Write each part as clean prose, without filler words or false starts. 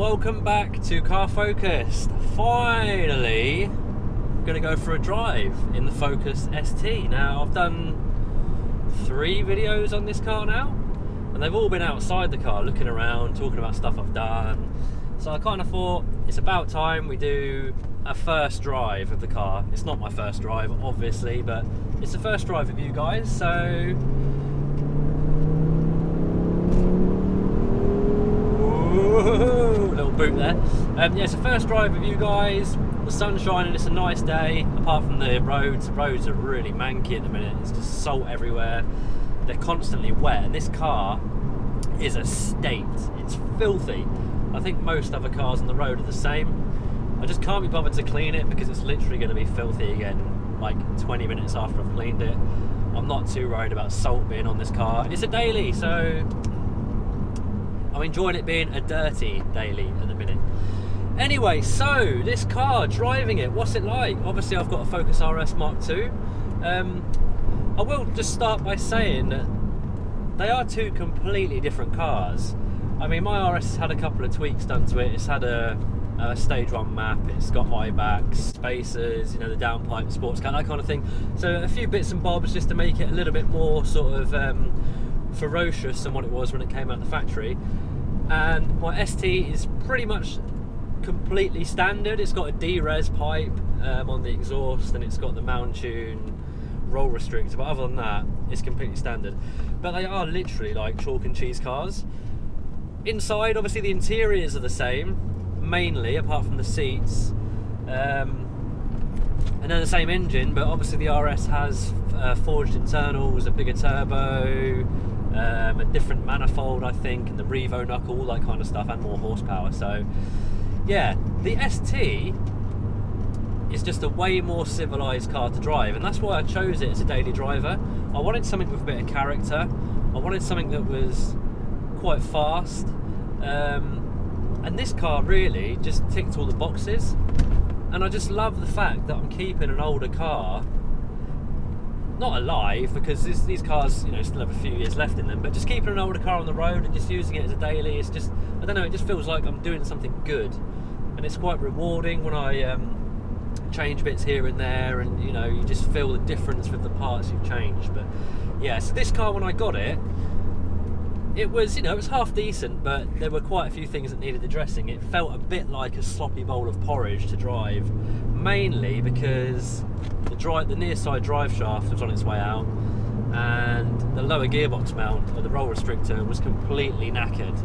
welcome back to Car Focus. Finally, I'm going to go for a drive in the Focus ST. Now, I've done 3 videos on this car now, and they've all been outside the car, looking around, talking about stuff I've done. So I kind of thought it's about time we do a first drive of the car. It's not my first drive, obviously, but it's the first drive of you guys, so... little boot there. Yeah, it's the first drive of you guys. The sun's shining, it's a nice day, apart from the roads. The roads are really manky at the minute. It's just salt everywhere. They're constantly wet, and this car is a state. It's filthy. I think most other cars on the road are the same. I just can't be bothered to clean it because it's literally going to be filthy again like 20 minutes after I've cleaned it. I'm not too worried about salt being on this car. It's a daily, so I'm enjoying it being a dirty daily at the minute. Anyway, so this car, driving it, what's it like? Obviously I've got a Focus RS Mark II. I will just start by saying that they are 2 completely different cars. I mean, my RS has had a couple of tweaks done to it. It's had a stage 1 map, it's got I-backs, spacers, you know, the downpipe, sports car, that kind of thing. So a few bits and bobs just to make it a little bit more sort of ferocious than what it was when it came out of the factory. And my ST is pretty much completely standard. It's got a D-res pipe on the exhaust, and it's got the Mk2 roll restrictor, but other than that it's completely standard. But they are literally like chalk and cheese cars. Inside, obviously the interiors are the same, mainly, apart from the seats, and then the same engine, but obviously the RS has forged internals, a bigger turbo, a different manifold, I think, and the Revo knuckle, all that kind of stuff, and more horsepower. So yeah, the ST is just a way more civilized car to drive, and that's why I chose it as a daily driver. I wanted something with a bit of character. I wanted something that was quite fast, and this car really just ticked all the boxes. And I just love the fact that I'm keeping an older car, not alive, because these cars, you know, still have a few years left in them, but just keeping an older car on the road and just using it as a daily, it's just, I don't know, it just feels like I'm doing something good. And it's quite rewarding when I change bits here and there, and you know, you just feel the difference with the parts you've changed. But yeah, so this car, when I got it, it was, you know, it was half decent, but there were quite a few things that needed addressing. It felt a bit like a sloppy bowl of porridge to drive, mainly because the near side drive shaft was on its way out, and the lower gearbox mount, or the roll restrictor, was completely knackered.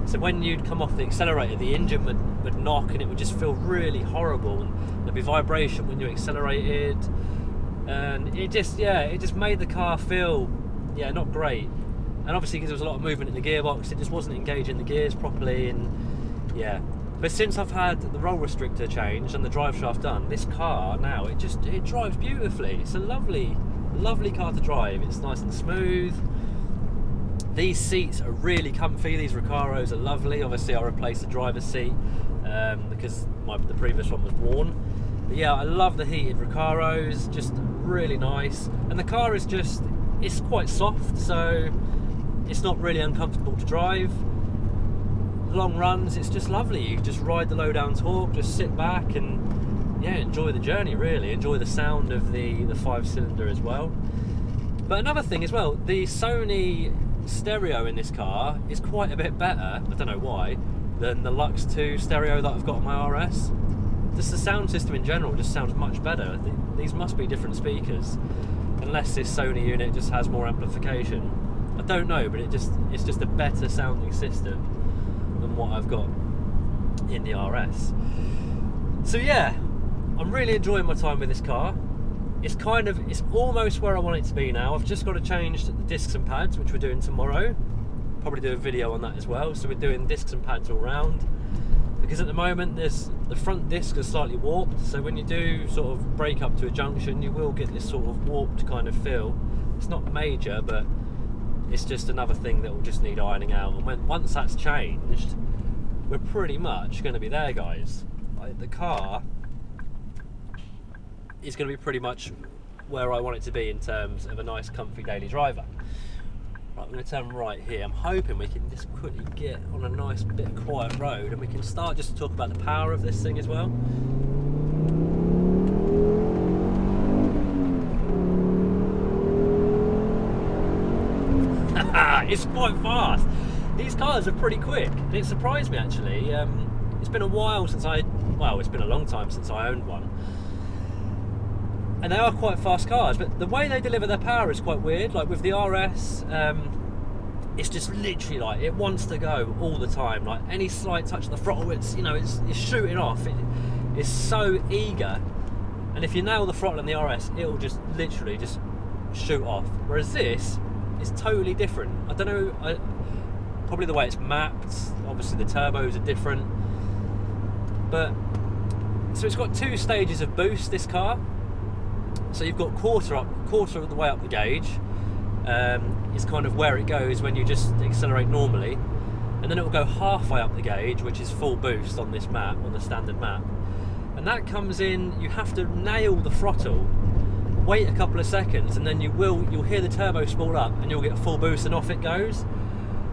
So when you'd come off the accelerator, the engine would knock, and it would just feel really horrible, and there'd be vibration when you accelerated, and it just made the car feel, yeah, not great. And obviously because there was a lot of movement in the gearbox, it just wasn't engaging the gears properly, and yeah. But since I've had the roll restrictor changed and the drive shaft done, this car now, it drives beautifully. It's a lovely car to drive. It's nice and smooth. These seats are really comfy. These Recaros are lovely. Obviously I replaced the driver's seat because the previous one was worn. But yeah, I love the heated Recaros, just really nice. And the car is it's quite soft, so it's not really uncomfortable to drive. Long runs, it's just lovely. You just ride the low down torque, just sit back and yeah, enjoy the journey, really. Enjoy the sound of the 5-cylinder as well. But another thing as well, the Sony stereo in this car is quite a bit better, I don't know why, than the Lux 2 stereo that I've got on my RS. Just the sound system in general just sounds much better. These must be different speakers, unless this Sony unit just has more amplification. I don't know, but it's just a better sounding system than what I've got in the RS. So yeah, I'm really enjoying my time with this car. It's almost where I want it to be now. I've just got to change the discs and pads, which we're doing tomorrow. Probably do a video on that as well. So we're doing discs and pads all round, because at the moment the front discs are slightly warped, so when you do sort of brake up to a junction, you will get this sort of warped kind of feel. It's not major, but it's just another thing that will just need ironing out, and once that's changed, we're pretty much going to be there, guys. Like, the car is going to be pretty much where I want it to be in terms of a nice comfy daily driver. Right, I'm going to turn right here. I'm hoping we can just quickly get on a nice bit of quiet road and we can start just to talk about the power of this thing as well. It's quite fast. These cars are pretty quick, and it surprised me actually. It's been a while since it's been a long time since I owned one. And they are quite fast cars, but the way they deliver their power is quite weird. Like with the RS, it's just literally like it wants to go all the time. Like any slight touch of the throttle, it's shooting off. It's so eager, and if you nail the throttle in the RS, it'll just literally just shoot off. Whereas this is totally different. I don't know. Probably the way it's mapped. Obviously the turbos are different, but so it's got 2 stages of boost. This car. So you've got quarter of the way up the gauge. Is kind of where it goes when you just accelerate normally, and then it will go halfway up the gauge, which is full boost on this map, on the standard map. And that comes in. You have to nail the throttle, wait a couple of seconds, and then you'll hear the turbo spool up, and you'll get a full boost, and off it goes.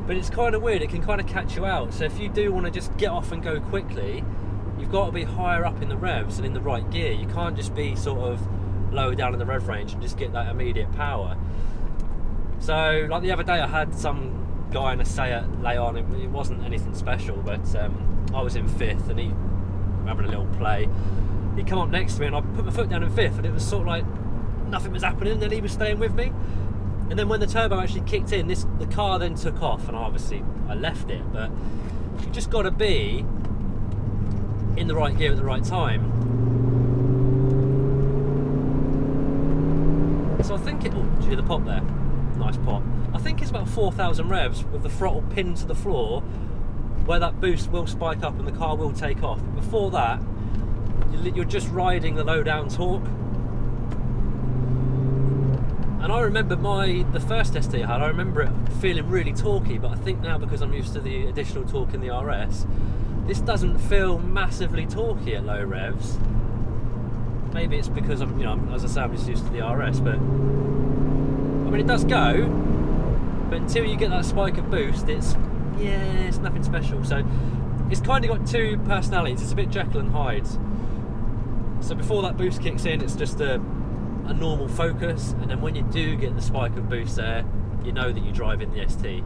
But it's kind of weird. It can kind of catch you out. So if you do want to just get off and go quickly, you've got to be higher up in the revs and in the right gear. You can't just be sort of lower down in the rev range and just get that immediate power. So like the other day I had some guy in a Seat lay on. It wasn't anything special, but I was in 5th and he having a little play. He come up next to me and I put my foot down in 5th, and it was sort of like nothing was happening, and then he was staying with me. And then when the turbo actually kicked in, the car then took off, and obviously I left it. But you just got to be in the right gear at the right time. So I think did you hear the pop there? Nice pop. I think it's about 4,000 revs with the throttle pinned to the floor, where that boost will spike up and the car will take off. But before that, you're just riding the low down torque. And I remember the first ST I had, I remember it feeling really torquey, but I think now because I'm used to the additional torque in the RS, this doesn't feel massively torquey at low revs. Maybe it's because as I say, I'm just used to the RS, but I mean it does go, but until you get that spike of boost, it's nothing special. So it's kind of got 2 personalities. It's a bit Jekyll and Hyde. So before that boost kicks in, it's just a normal Focus, and then when you do get the spike of boost there, you know that you drive in the ST.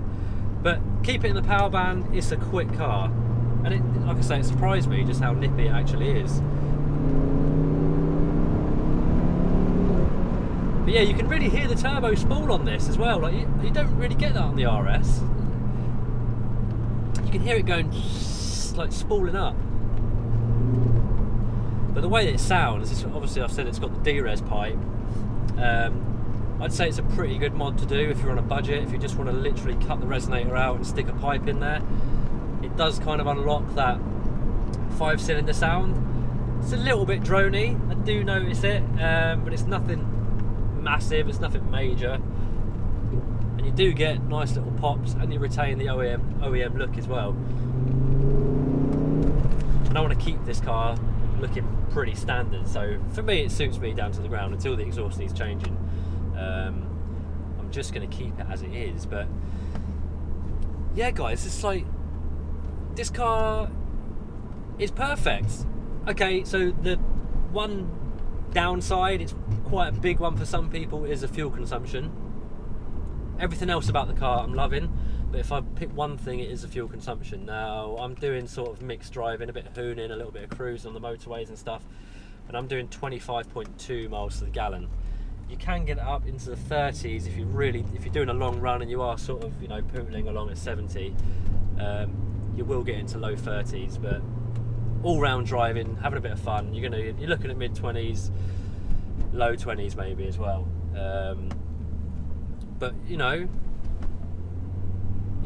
But keep it in the power band. It's a quick car, and like I say, it surprised me just how nippy it actually is. But yeah, you can really hear the turbo spool on this as well. Like you don't really get that on the RS. You can hear it going like spooling up. But the way that it sounds, obviously I've said it's got the D-Res pipe. I'd say it's a pretty good mod to do if you're on a budget, if you just want to literally cut the resonator out and stick a pipe in there. It does kind of unlock that 5-cylinder sound. It's a little bit drony, I do notice it, but it's nothing massive, it's nothing major. And you do get nice little pops, and you retain the OEM look as well. And I want to keep this car looking pretty standard, so for me it suits me down to the ground until the exhaust needs changing. I'm just going to keep it as it is. But yeah guys, it's like this car is perfect. Okay, so the one downside, it's quite a big one for some people, is the fuel consumption. Everything else about the car I'm loving, but if I pick one thing, it is the fuel consumption. Now I'm doing sort of mixed driving, a bit of hooning, a little bit of cruising on the motorways and stuff, and I'm doing 25.2 miles to the gallon. You can get it up into the 30s if you're doing a long run and you are sort of pootling along at 70. You will get into low 30s, but all round driving, having a bit of fun, you're looking at mid 20s, low 20s maybe as well. But you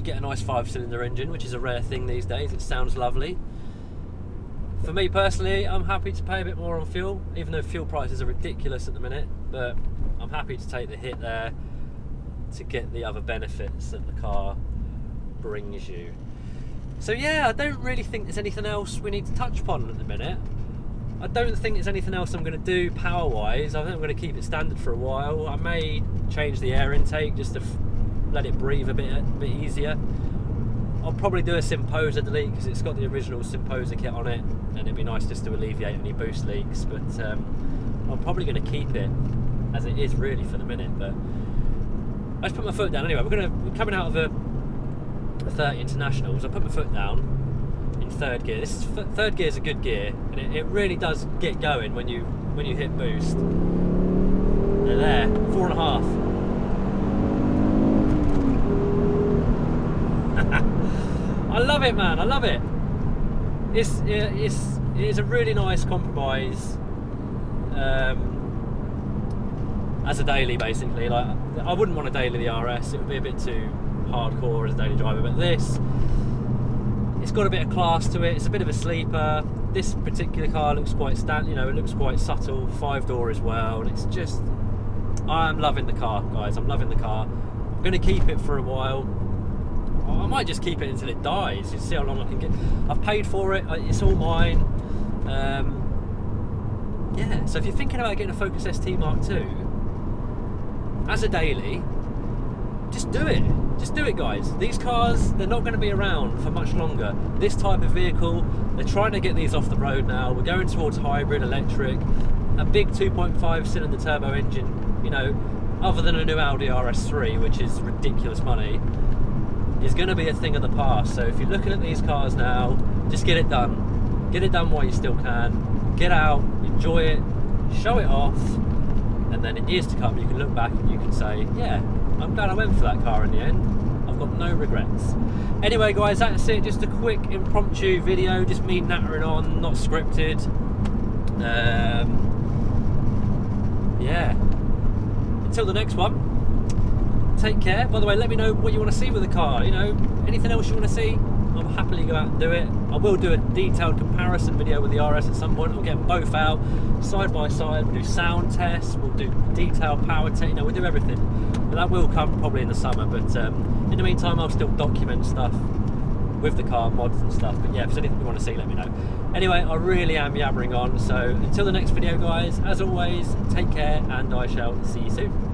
get a nice 5-cylinder engine, which is a rare thing these days. It sounds lovely. For me personally, I'm happy to pay a bit more on fuel, even though fuel prices are ridiculous at the minute, but I'm happy to take the hit there to get the other benefits that the car brings you. So yeah, I don't really think there's anything else we need to touch upon at the minute. I don't think there's anything else I'm going to do power wise. I think I'm going to keep it standard for a while. I may change the air intake just to let it breathe a bit easier. I'll probably do a Simposer delete because it's got the original Simposer kit on it, and it'd be nice just to alleviate any boost leaks, but I'm probably going to keep it as it is really for the minute. But I just put my foot down anyway. We're coming out of a 30 internationals. I put my foot down in third gear. Third gear is a good gear, and it really does get going when you hit boost. They're there, 4.5. I love it, man. I love it. It is a really nice compromise as a daily, basically. Like, I wouldn't want to daily the RS. It would be a bit too hardcore as a daily driver, but this, it's got a bit of class to it. It's a bit of a sleeper. This particular car looks quite it looks quite subtle, 5-door as well, and it's just, I'm loving the car, guys. I'm loving the car. I'm going to keep it for a while. I might just keep it until it dies, just see how long I can get. I've paid for it, it's all mine. Yeah, so if you're thinking about getting a Focus ST Mark II as a daily, just do it. Just do it, guys. These cars, they're not going to be around for much longer. This type of vehicle, they're trying to get these off the road now. We're going towards hybrid, electric, a big 2.5 cylinder turbo engine, you know, other than a new Audi RS3, which is ridiculous money, is going to be a thing of the past. So if you're looking at these cars now, just get it done. Get it done while you still can. Get out, enjoy it, show it off, and then in years to come you can look back and you can say, yeah, I'm glad I went for that car in the end. I've got no regrets. Anyway, guys, that's it. Just a quick impromptu video, just me nattering on, not scripted. Yeah. Until the next one, take care. By the way, let me know what you want to see with the car. You know, anything else you want to see, I'll happily go out and do it. I will do a detailed comparison video with the RS at some point. We'll get them both out side by side. We'll do sound tests. We'll do detailed power test. You know, we'll do everything. But that will come probably in the summer. But in the meantime, I'll still document stuff with the car, mods and stuff. But yeah, if there's anything you want to see, let me know. Anyway, I really am yabbering on. So until the next video, guys, as always, take care, and I shall see you soon.